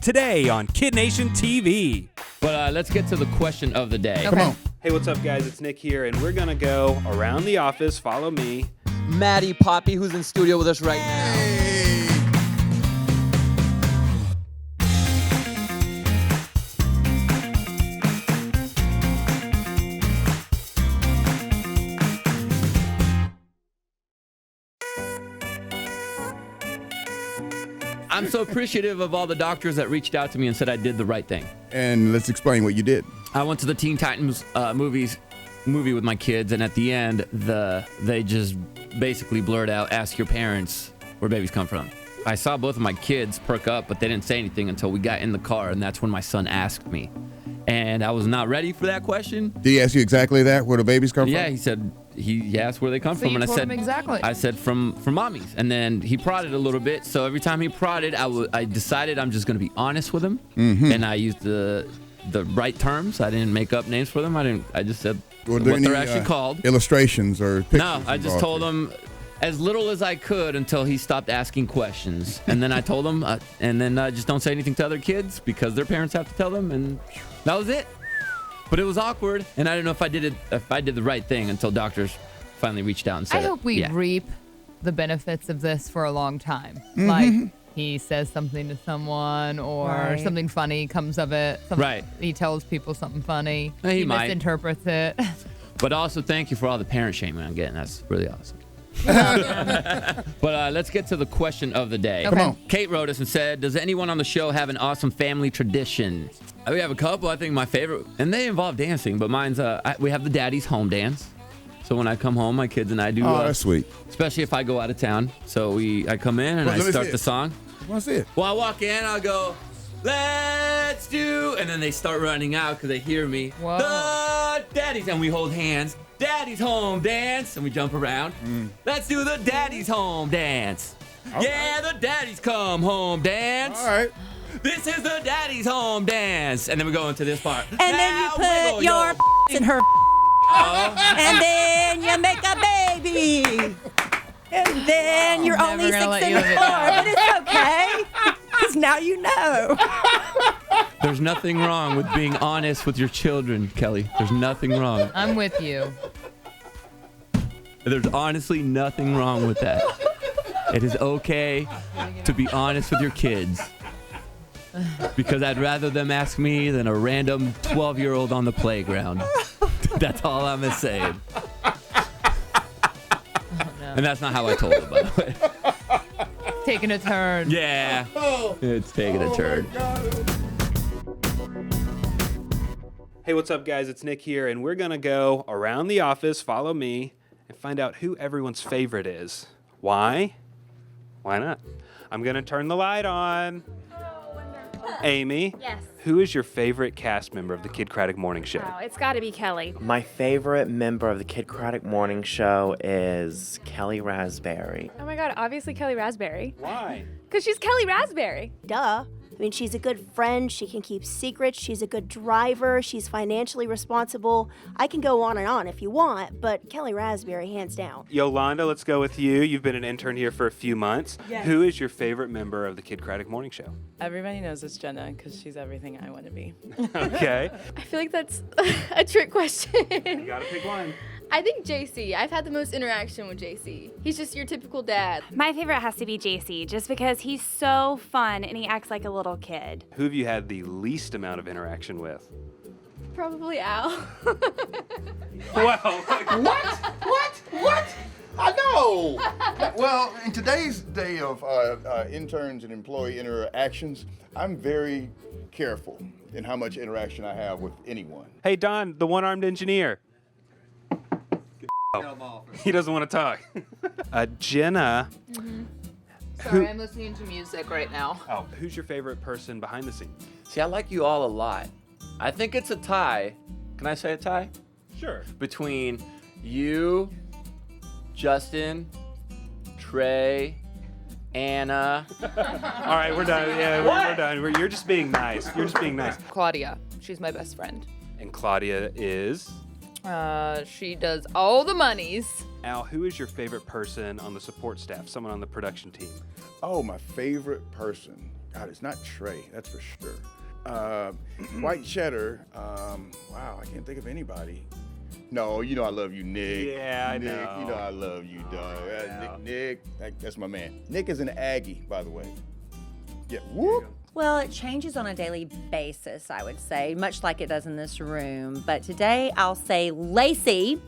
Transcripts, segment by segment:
today on KiddNation TV. But let's get to the question of the day. Okay. Come on. Hey, what's up, guys? It's Nick here, and we're gonna go around the office. Follow me. Maddie Poppe, who's in studio with us right now. I'm so appreciative of all the doctors that reached out to me and said I did the right thing. And let's explain what you did. I went to the Teen Titans movie with my kids, and at the end, they just basically blurred out, "Ask your parents where babies come from." I saw both of my kids perk up, but they didn't say anything until we got in the car, and that's when my son asked me. And I was not ready for that question. Did he ask you exactly that, where the babies come from? Yeah, he said he asked where they come from, you and told I said him exactly. I said from mommies, and then he prodded a little bit. So every time he prodded, I decided I'm just going to be honest with him, and I used the right terms. I didn't make up names for them. I just said what they're actually called. Illustrations or pictures? No, I just told him as little as I could until he stopped asking questions, and then I told him, and then just don't say anything to other kids because their parents have to tell them, and that was it. But it was awkward, and I don't know if I did the right thing until doctors finally reached out and said, I hope we yeah. reap the benefits of this for a long time. Like he says something to someone, or something funny comes of it. Right. He tells people something funny. He might. misinterprets it. But also thank you for all the parent shaming I'm getting. That's really awesome. But let's get to the question of the day. Okay. Come on. Kate wrote us and said, does anyone on the show have an awesome family tradition? We have a couple. I think my favorite, and they involve dancing, but mine's we have the daddy's home dance. So when I come home, my kids and I do. Oh, that's sweet. Especially if I go out of town. So I come in and I start the song. What's it? Well, I walk in, I'll go, let's do, and then they start running out because they hear me. Whoa. The daddy's, and we hold hands. Daddy's home dance, and we jump around. Let's do the daddy's home dance. All yeah, the daddy's come home dance. All right. This is the daddy's home dance. And then we go into this part. And then you put your in her and then you make a baby. And then you're I'm only never 6 gonna let and you 4, live it down. but it's okay. Because now you know. There's nothing wrong with being honest with your children, Kelly. There's nothing wrong. I'm with you. There's honestly nothing wrong with that. It is okay to be honest with your kids. Because I'd rather them ask me than a random 12-year-old on the playground. That's all I'm saying. Oh, no. And that's not how I told it, by the way. Taking a turn. Yeah. It's taking a turn. Hey, what's up, guys? It's Nick here, and we're gonna go around the office. Follow me and find out who everyone's favorite is. Why? Why not? I'm gonna turn the light on. Amy, Yes. who is your favorite cast member of the Kid Craddock Morning Show? Oh, it's got to be Kelly. My favorite member of the Kid Craddock Morning Show is Kelly Raspberry. Oh my God, obviously Kelly Raspberry. Why? Because she's Kelly Raspberry. Duh. I mean, she's a good friend. She can keep secrets. She's a good driver. She's financially responsible. I can go on and on if you want, but Kelly Raspberry, hands down. Yolanda, let's go with you. You've been an intern here for a few months. Yes. Who is your favorite member of the Kid Craddock Morning Show? Everybody knows it's Jenna because she's everything I want to be. Okay. I feel like that's a trick question. You gotta pick one. I think JC. I've had the most interaction with JC. He's just your typical dad. My favorite has to be JC, just because he's so fun and he acts like a little kid. Who have you had the least amount of interaction with? Probably Al. Wow. What? I know. Well, in today's day of interns and employee interactions, I'm very careful in how much interaction I have with anyone. Hey, Don, the one-armed engineer. He doesn't want to talk. Jenna. Sorry, I'm listening to music right now. Oh, who's your favorite person behind the scenes? See, I like you all a lot. I think it's a tie. Can I say a tie? Sure. Between you, Justin, Trey, Anna. All right, we're done. Yeah, we're done. You're just being nice. You're just being nice. Claudia. She's my best friend. And Claudia is? She does all the monies. Al, who is your favorite person on the support staff? Someone on the production team? Oh, my favorite person. God, it's not Trey, that's for sure. White cheddar, wow, I can't think of anybody. No, you know I love you, Nick. Yeah, I Nick, know. you know I love you, dog. Nick, that's my man. Nick is an Aggie, by the way. Yeah, whoop. Well, it changes on a daily basis, I would say, much like it does in this room. But today I'll say Lacey,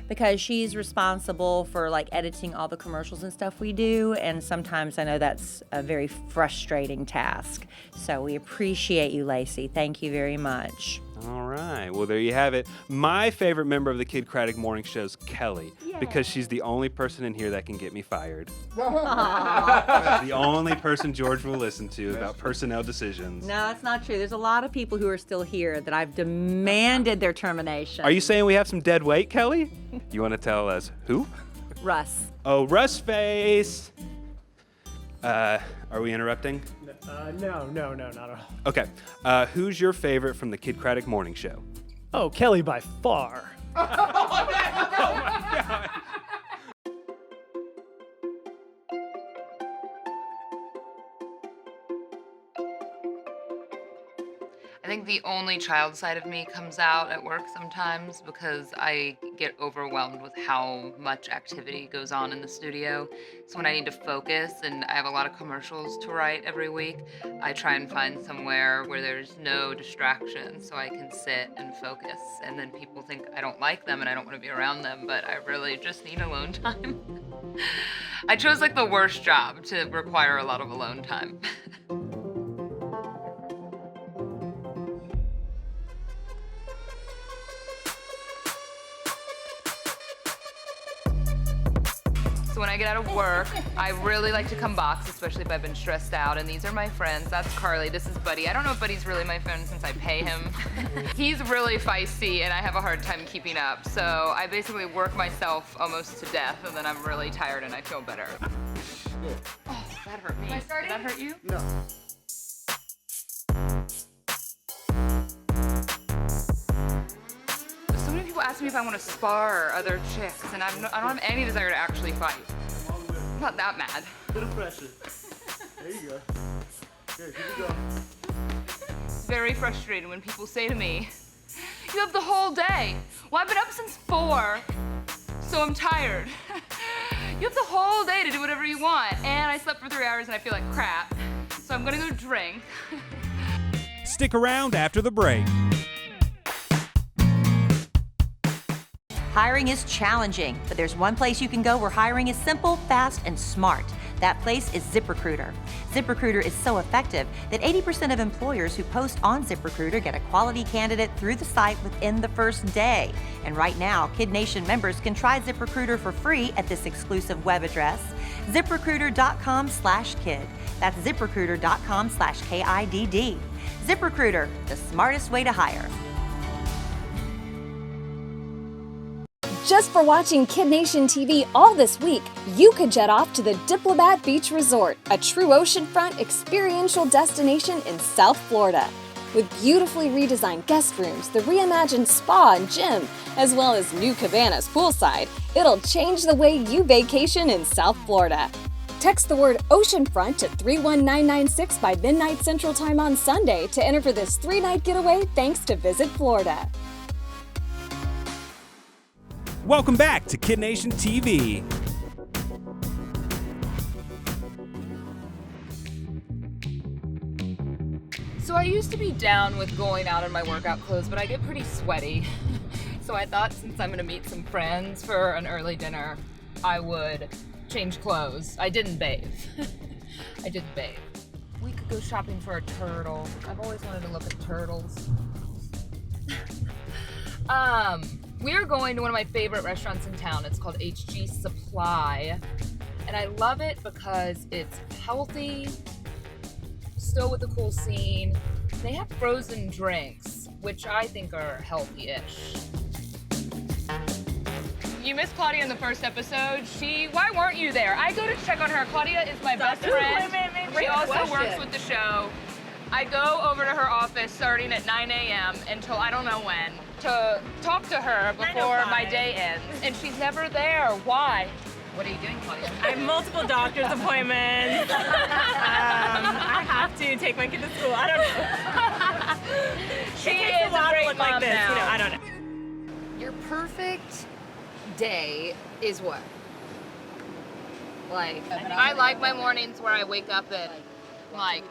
because she's responsible for like editing all the commercials and stuff we do. And sometimes I know that's a very frustrating task. So we appreciate you, Lacey. Thank you very much. All right. Well, there you have it. My favorite member of the Kid Craddock Morning Show is Kelly, because she's the only person in here that can get me fired. The only person George will listen to about personnel decisions. No, that's not true. There's a lot of people who are still here that I've demanded their termination. Are you saying we have some dead weight, Kelly? You want to tell us who? Russ. Oh, Russ Face. Are we interrupting? No, not at all. Okay. Who's your favorite from the Kid Craddock Morning Show? Oh, Kelly by far. Oh my God. I think the only child side of me comes out at work sometimes because I get overwhelmed with how much activity goes on in the studio. So when I need to focus and I have a lot of commercials to write every week, I try and find somewhere where there's no distractions so I can sit and focus. And then people think I don't like them and I don't want to be around them, but I really just need alone time. I chose like the worst job to require a lot of alone time. So when I get out of work, I really like to come box, especially if I've been stressed out. And these are my friends. That's Carly. This is Buddy. I don't know if Buddy's really my friend since I pay him. He's really feisty, and I have a hard time keeping up. So I basically work myself almost to death, and then I'm really tired and I feel better. Oh, that hurt me. Did that hurt you? No. So many people ask me if I want to spar other chicks, and I don't have any desire to actually fight. I'm not that mad. Bit of pressure. There you go. Here we go. It's very frustrating when people say to me, "You have the whole day." Well, I've been up since 4, so I'm tired. You have the whole day to do whatever you want, and I slept for 3 hours and I feel like crap, so I'm gonna go drink. Stick around after the break. Hiring is challenging, but there's one place you can go where hiring is simple, fast, and smart. That place is ZipRecruiter. ZipRecruiter is so effective that 80% of employers who post on ZipRecruiter get a quality candidate through the site within the first day. And right now, KiddNation members can try ZipRecruiter for free at this exclusive web address, ZipRecruiter.com/kid. That's ZipRecruiter.com/KIDD. ZipRecruiter, the smartest way to hire. Just for watching KiddNation TV all this week, you could jet off to the Diplomat Beach Resort, a true oceanfront experiential destination in South Florida. With beautifully redesigned guest rooms, the reimagined spa and gym, as well as new cabanas poolside, it'll change the way you vacation in South Florida. Text the word oceanfront to 31996 by midnight Central Time on Sunday to enter for this 3-night getaway thanks to Visit Florida. Welcome back to KiddNation TV. So I used to be down with going out in my workout clothes, but I get pretty sweaty. So I thought since I'm gonna meet some friends for an early dinner, I would change clothes. I didn't bathe. I didn't bathe. We could go shopping for a turtle. I've always wanted to look at turtles. We're going to one of my favorite restaurants in town. It's called HG Supply. And I love it because it's healthy, still with a cool scene. They have frozen drinks, which I think are healthy-ish. You missed Claudia in the first episode. Why weren't you there? I go to check on her. Claudia is my best friend. She also works with the show. I go over to her office starting at 9 a.m. until I don't know when to talk to her before my day ends. And she's never there. Why? What are you doing, Claudia? I have multiple doctor's appointments. I have to take my kid to school. I don't know. She is a great mom this, now. you know, I don't know. Your perfect day is what? Like, I like my mornings where I wake up and like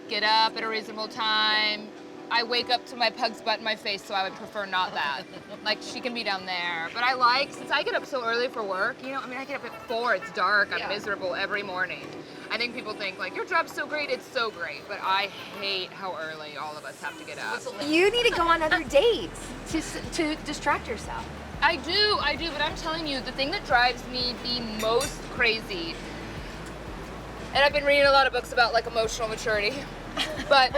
get up at a reasonable time. I wake up to my pug's butt in my face, so I would prefer not that. Like, she can be down there. But I like, since I get up so early for work, you know, I mean, I get up at 4, it's dark, I'm miserable every morning. I think people think, like, your job's so great, it's so great. But I hate how early all of us have to get up. you need to go on other dates to distract yourself. I do, but I'm telling you, the thing that drives me the most crazy, and I've been reading a lot of books about, like, emotional maturity, but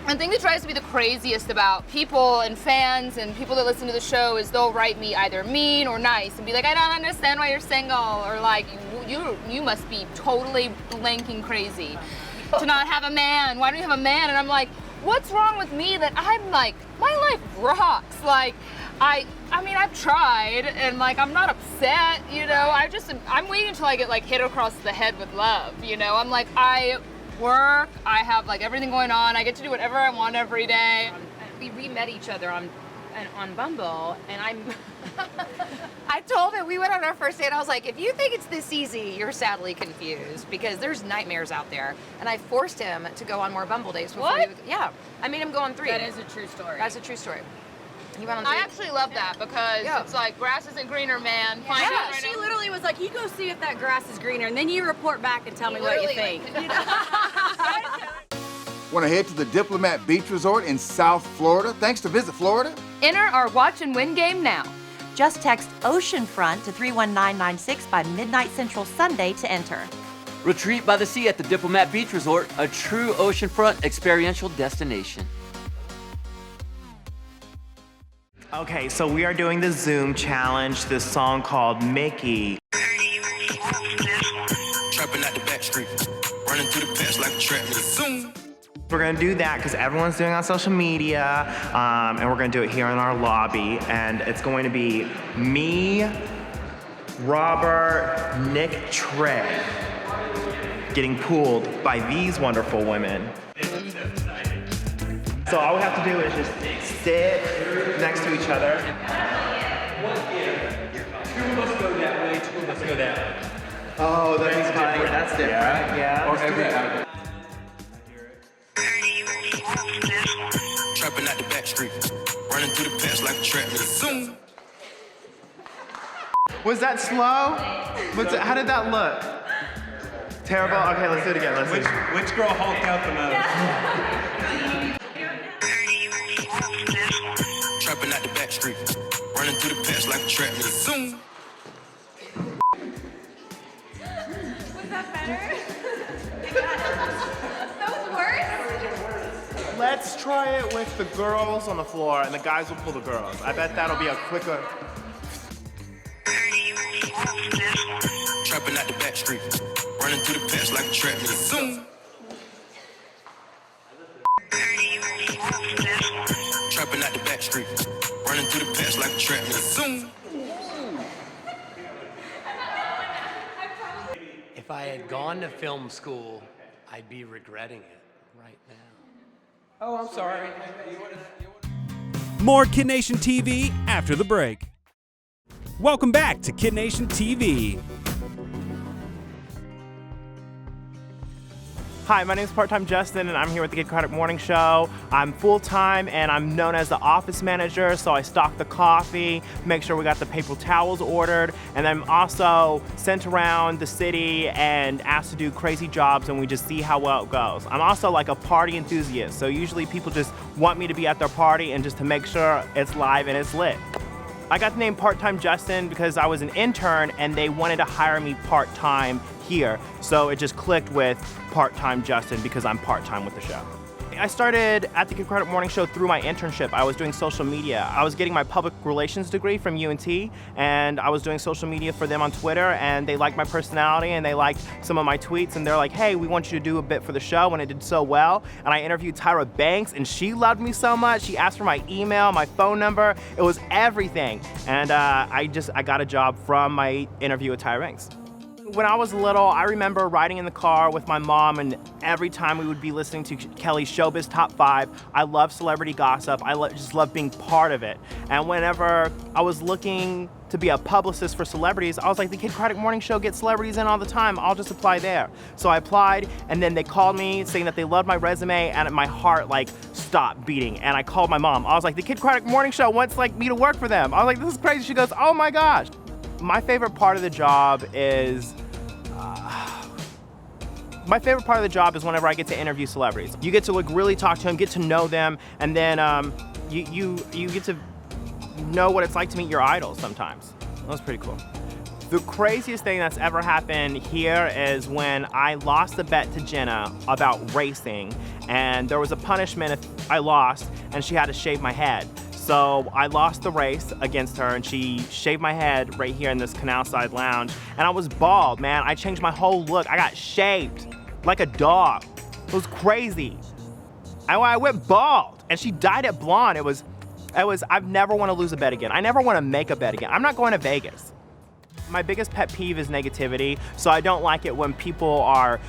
the thing that drives me the craziest about people and fans and people that listen to the show is they'll write me either mean or nice and be like, I don't understand why you're single, or like, you must be totally blanking crazy to not have a man. Why don't you have a man? And I'm like, what's wrong with me that I'm like, my life rocks. Like, I mean, I've tried, and like, I'm not upset, you know. I'm waiting until I get like hit across the head with love, you know. I'm like, I work, I have like everything going on, I get to do whatever I want every day. We met each other on Bumble, and I told him, we went on our first date, I was like, if you think it's this easy, you're sadly confused, because there's nightmares out there. And I forced him to go on more Bumble dates before What? yeah, I made him go on 3. That is a true story. That's a true story. He went on 3. I actually love that because it's like, grass isn't greener, man. Find out right She now. literally was like, you go see if that grass is greener, and then you report back and tell me what you think. Want to head to the Diplomat Beach Resort in South Florida? Thanks to Visit Florida. Enter our watch and win game now. Just text Oceanfront to 31996 by midnight Central Sunday to enter. Retreat by the sea at the Diplomat Beach Resort, a true oceanfront experiential destination. Okay, so we are doing the Zoom challenge, this song called Mickey. Trapping at the back street, running through the past like a trap meet. Zoom. We're gonna do that because everyone's doing it on social media, and we're gonna do it here in our lobby, and it's going to be me, Robert, Nick, Trey, getting pooled by these wonderful women. So all we have to do is just sit next to each other. Two of us go that way, two of us go that way. Oh, that's funny. That's different. Yeah. Or every hour. Trapping at the back street, running through the past like a trap meet. Zoom. Was that slow? How did that look? Terrible? Okay, let's do it again. Let's see. Which girl hulked out the most? Trapping at the back street, running through the past like a trap meet. Zoom. Was that better? That was worse? Let's try it with the girls on the floor, and the guys will pull the girls. I bet that'll be a quicker. Trapping at the back street, running through the past like a trap meet. Zoom. Trapping at the back street, running through the past like a trap meet. Zoom. If I had gone to film school, I'd be regretting it right now. Oh, I'm sorry. More KiddNation TV after the break. Welcome back to KiddNation TV. Hi, my name is Part-Time Justin, and I'm here with the Kid Craddock Morning Show. I'm full-time, and I'm known as the office manager, so I stock the coffee, make sure we got the paper towels ordered, and I'm also sent around the city and asked to do crazy jobs, and we just see how well it goes. I'm also like a party enthusiast, so usually people just want me to be at their party and just to make sure it's live and it's lit. I got the name Part-Time Justin because I was an intern and they wanted to hire me part-time here. So it just clicked with Part-Time Justin because I'm part-time with the show. I started at the Kid Craddock Morning Show through my internship. I was doing social media. I was getting my public relations degree from UNT, and I was doing social media for them on Twitter, and they liked my personality, and they liked some of my tweets, and they're like, hey, we want you to do a bit for the show, and it did so well. And I interviewed Tyra Banks, and she loved me so much. She asked for my email, my phone number. It was everything. And I got a job from my interview with Tyra Banks. When I was little, I remember riding in the car with my mom, and every time we would be listening to Kelly's Showbiz Top 5, I love celebrity gossip. I just love being part of it. And whenever I was looking to be a publicist for celebrities, I was like, the Kid Craddock Morning Show gets celebrities in all the time. I'll just apply there. So I applied, and then they called me saying that they loved my resume, and my heart like stopped beating. And I called my mom. I was like, the Kid Craddock Morning Show wants like me to work for them. I was like, this is crazy. She goes, oh my gosh. My favorite part of the job is whenever I get to interview celebrities. You get to like really talk to them, get to know them, and then you get to know what it's like to meet your idols sometimes. That was pretty cool. The craziest thing that's ever happened here is when I lost the bet to Jenna about racing, and there was a punishment if I lost, and she had to shave my head. So I lost the race against her, and she shaved my head right here in this canal side lounge, and I was bald, man. I changed my whole look. I got shaved like a dog. It was crazy. I went bald, and she dyed it blonde. It was, I've never want to lose a bet again. I never want to make a bet again. I'm not going to Vegas. My biggest pet peeve is negativity, so I don't like it when people are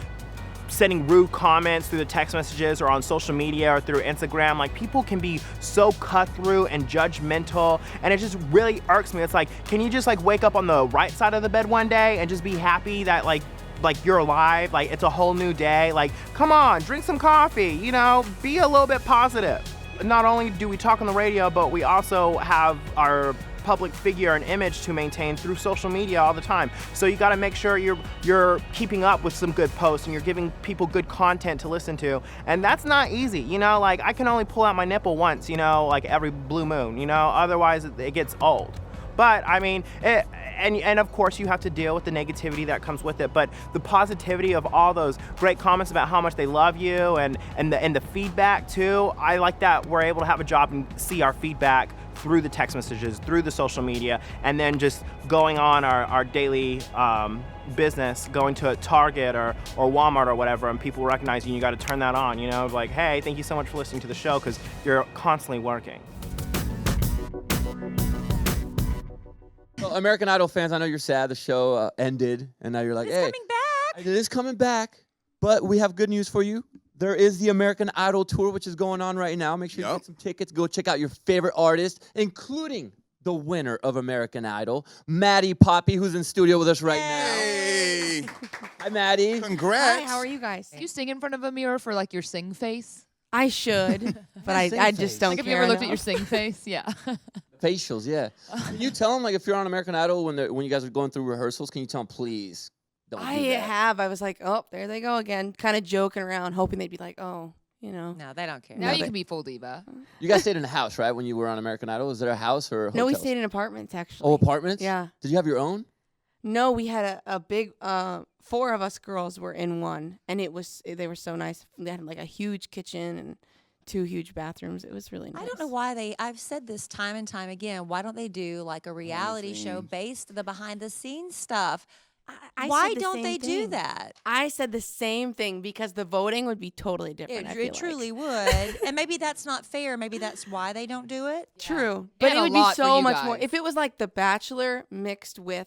sending rude comments through the text messages or on social media or through Instagram. Like, people can be so cutthroat and judgmental, and it just really irks me. It's like, can you just like wake up on the right side of the bed one day and just be happy that like you're alive, like it's a whole new day? Like, come on, drink some coffee, you know, be a little bit positive. Not only do we talk on the radio, but we also have our public figure and image to maintain through social media all the time. So you got to make sure you're keeping up with some good posts, and you're giving people good content to listen to. And that's not easy, you know, like I can only pull out my nipple once, you know, like every blue moon, you know, otherwise it gets old. But I mean, and of course you have to deal with the negativity that comes with it, but the positivity of all those great comments about how much they love you and the feedback too, I like that we're able to have a job and see our feedback through the text messages, through the social media, and then just going on our daily business, going to a Target or Walmart or whatever, and people recognize you, and you got to turn that on, you know, like, hey, thank you so much for listening to the show, because you're constantly working. Well, American Idol fans, I know you're sad the show ended, and now you're like, hey, coming back. It is coming back, but we have good news for you. There is the American Idol tour, which is going on right now. Make sure you get some tickets. Go check out your favorite artists, including the winner of American Idol, Maddie Poppe, who's in studio with us right now. Hi, Maddie. Congrats. Hi, how are you guys? You sing in front of a mirror for like your sing face? I should, but I just don't like, care. Have you ever looked at enough. your sing face? Yeah. Facials, yeah. Can you tell them, like, if you're on American Idol when you guys are going through rehearsals, can you tell them, please, don't do that? I was like, oh, there they go again, kind of joking around, hoping they'd be like, oh, you know. No, they don't care. Now you can be full diva. You guys stayed in a house, right, when you were on American Idol? Was there a house or a hotel? No, we stayed in apartments, actually. Oh, apartments? Yeah. Did you have your own? No, we had a big, 4 of us girls were in one, and they were so nice. They had like a huge kitchen and 2 huge bathrooms. It was really nice. I don't know why I've said this time and time again, why don't they do like a reality show based on the behind the scenes stuff? Why don't they do that? I said the same thing, because the voting would be totally different. It truly would. And maybe that's not fair. Maybe that's why they don't do it. True. But And it a would be lot for so you much more. guys. If it was like The Bachelor mixed with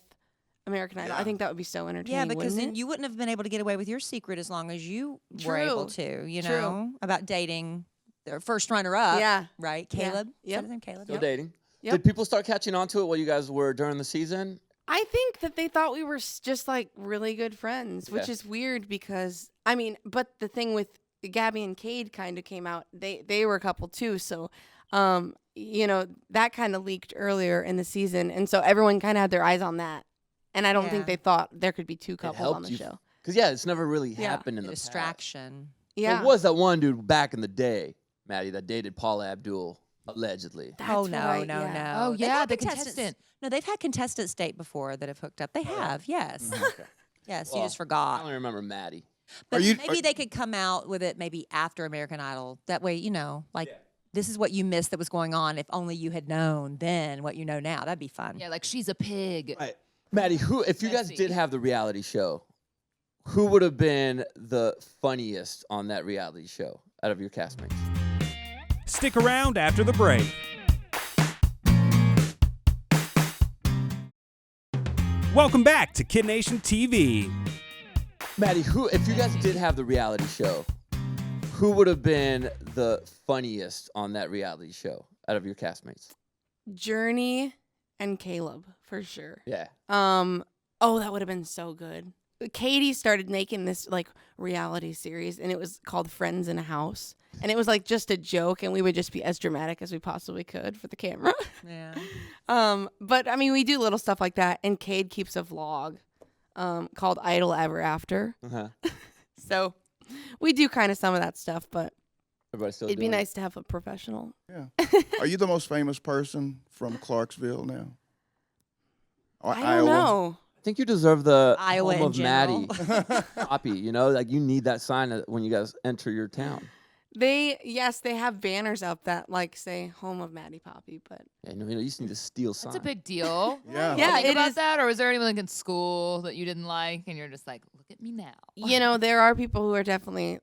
American Idol, I think that would be so entertaining. Yeah, because then wouldn't it? you wouldn't have been able to get away with your secret as long as you were able to, you know, about dating their first runner-up. Yeah. Right? Yeah. Caleb? Yep. Is that his name, Caleb? Still dating. Yep. Did people start catching on to it while you guys were during the season? I think that they thought we were just like really good friends, which Yeah. is weird because, I mean, but the thing with Gabby and Cade kind of came out. They were a couple too, so you know, that kind of leaked earlier in the season, and so everyone kind of had their eyes on that. And I don't think they thought there could be 2 couples on the show. Because, yeah, it's never really happened in the distraction. past. Yeah. There was that one dude back in the day, Maddie, that dated Paula Abdul, allegedly. Oh, no. Oh, They've yeah, had the contestants- contestant. No, they've had contestants date before that have hooked up. They have, yes. Yes, you just forgot. I only remember Maddie. But maybe they could come out with it maybe after American Idol. That way, you know, like this is what you missed that was going on. If only you had known then what you know now. That'd be fun. Yeah, like she's a pig. Right. Maddie, if you guys did have the reality show, who would have been the funniest on that reality show out of your castmates? Stick around after the break. Welcome back to KiddNation TV. Maddie, if you guys did have the reality show, who would have been the funniest on that reality show out of your castmates? Journey and Caleb, for sure. Yeah. Oh, that would have been so good. Katie started making this like reality series, and it was called Friends in a House, and it was like just a joke, and we would just be as dramatic as we possibly could for the camera. Yeah. But I mean, we do little stuff like that, and Cade keeps a vlog called Idle Ever After. Uh-huh. So we do kind of some of that stuff, but Everybody's still it'd be doing it. nice to have a professional. Yeah. Are you the most famous person from Clarksville now? Or I don't Iowa? know. I think you deserve the Iowa home in of general. Maddie Poppe. You know, like you need that sign when you guys enter your town. They have banners up that like say "Home of Maddie Poppe," but Yeah, you just need a steel sign. That's a big deal. Yeah. Yeah, Think it about is. that, or was there anyone like in school that you didn't like, and you're just like, look at me now? you know, there are people who are definitely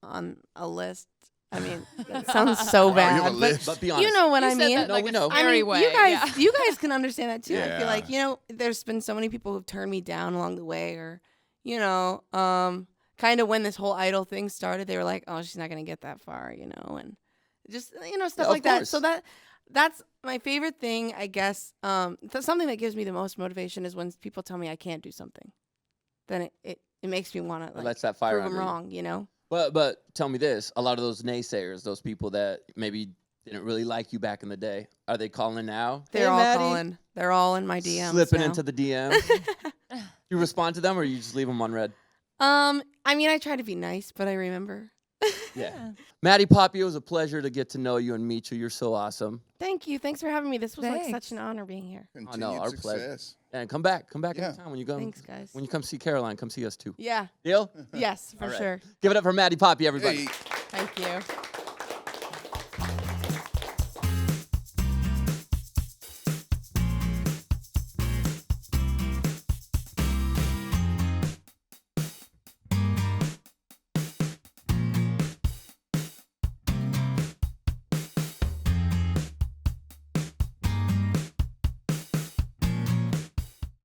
on a list. I mean, that sounds so you have a bad, list? But be you honest. know what You I said mean. that like we a know. I scary mean, way. you guys, yeah. you guys can understand that too. I Yeah. feel like, you know, there's been so many people who've turned me down along the way, or, you know, kind of when this whole idol thing started, they were like, "Oh, she's not gonna get that far," you know, and just stuff of like that. course. So that's my favorite thing, I guess. Something that gives me the most motivation is when people tell me I can't do something. Then it makes me want to It lets that fire prove them under you. wrong, you know. But tell me this: a lot of those naysayers, those people that maybe didn't really like you back in the day, are they calling now? They're Hey, all Maddie. calling. They're all in my DMs. Slipping now. into the DMs. You respond to them, or you just leave them on red? I mean, I try to be nice, but I remember. Yeah. Maddie Poppe, it was a pleasure to get to know you and meet you. You're so awesome. Thank you. Thanks for having me. This was like Thanks. such an honor being here. Oh, no, Continued our pleasure. success. And come back Yeah. anytime when you go. Thanks, guys. When you come see Caroline, come see us too. Yeah. Deal? Yes, for All right. sure. Give it up for Maddie Poppe, everybody. Hey. Thank you.